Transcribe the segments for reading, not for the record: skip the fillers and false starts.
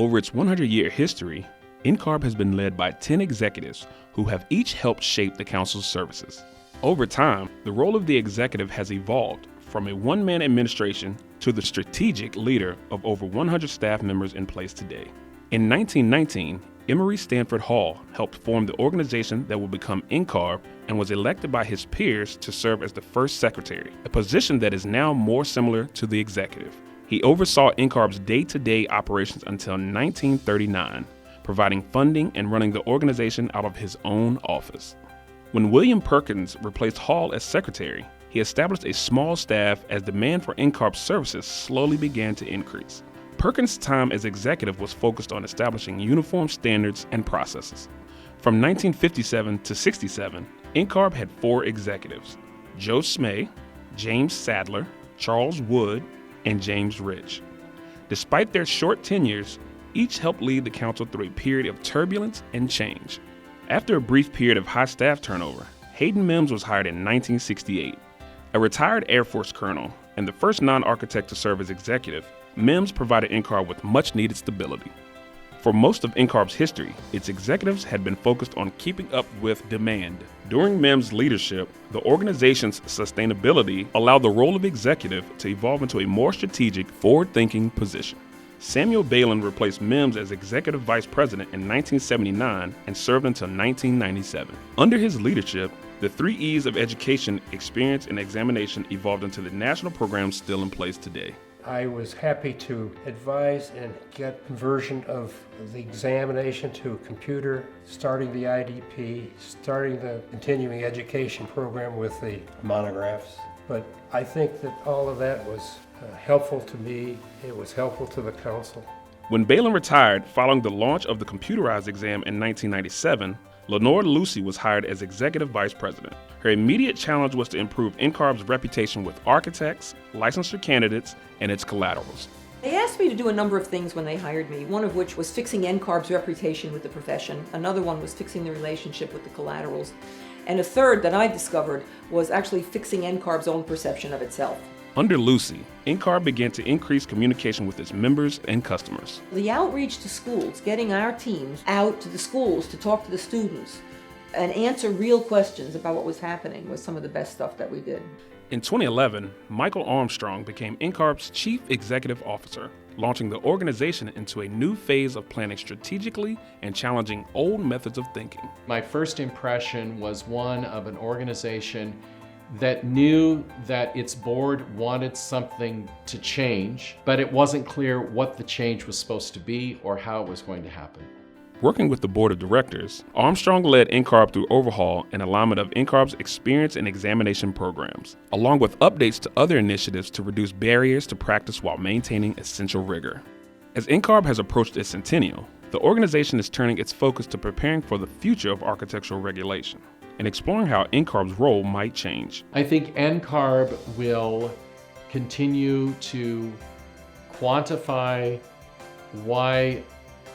Over its 100-year history, NCARB has been led by 10 executives who have each helped shape the Council's services. Over time, the role of the executive has evolved from a one-man administration to the strategic leader of over 100 staff members in place today. In 1919, Emory Stanford Hall helped form the organization that will become NCARB and was elected by his peers to serve as the first secretary, a position that is now more similar to the executive. He oversaw NCARB's day-to-day operations until 1939, providing funding and running the organization out of his own office. When William Perkins replaced Hall as secretary, he established a small staff as demand for NCARB's services slowly began to increase. Perkins' time as executive was focused on establishing uniform standards and processes. From 1957 to 67, NCARB had 4 executives: Joe Smay, James Sadler, Charles Wood, and James Rich. Despite their short tenures, each helped lead the council through a period of turbulence and change. After a brief period of high staff turnover, Hayden Mims was hired in 1968. A retired Air Force colonel and the first non-architect to serve as executive, Mims provided NCARB with much-needed stability. For most of NCARB's history, its executives had been focused on keeping up with demand. During Mims' leadership, the organization's sustainability allowed the role of executive to evolve into a more strategic, forward-thinking position. Samuel Balin replaced Mims as executive vice president in 1979 and served until 1997. Under his leadership, the 3 E's of education, experience, and examination evolved into the national programs still in place today. I was happy to advise and get conversion of the examination to a computer, starting the IDP, starting the continuing education program with the monographs. But I think that all of that was helpful to me. It was helpful to the council. When Balin retired following the launch of the computerized exam in 1997, Lenore Lucy was hired as executive vice president. Her immediate challenge was to improve NCARB's reputation with architects, licensure candidates, and its collaterals. They asked me to do a number of things when they hired me, one of which was fixing NCARB's reputation with the profession. Another one was fixing the relationship with the collaterals. And a third that I discovered was actually fixing NCARB's own perception of itself. Under Lucy, NCARB began to increase communication with its members and customers. The outreach to schools, getting our teams out to the schools to talk to the students and answer real questions about what was happening, was some of the best stuff that we did. In 2011, Michael Armstrong became NCARB's chief executive officer, launching the organization into a new phase of planning strategically and challenging old methods of thinking. My first impression was one of an organization that knew that its board wanted something to change, but it wasn't clear what the change was supposed to be or how it was going to happen. Working with the board of directors, Armstrong led NCARB through overhaul and alignment of NCARB's experience and examination programs, along with updates to other initiatives to reduce barriers to practice while maintaining essential rigor. As NCARB has approached its centennial, the organization is turning its focus to preparing for the future of architectural regulation and exploring how NCARB's role might change. I think NCARB will continue to quantify why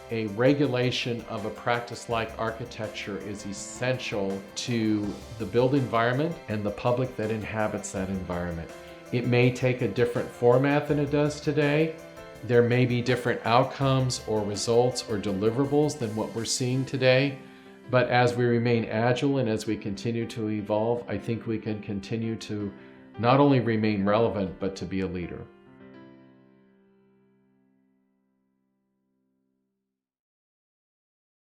a regulation of a practice like architecture is essential to the built environment and the public that inhabits that environment. It may take a different format than it does today. There may be different outcomes or results or deliverables than what we're seeing today. But as we remain agile and as we continue to evolve, I think we can continue to not only remain relevant, but to be a leader.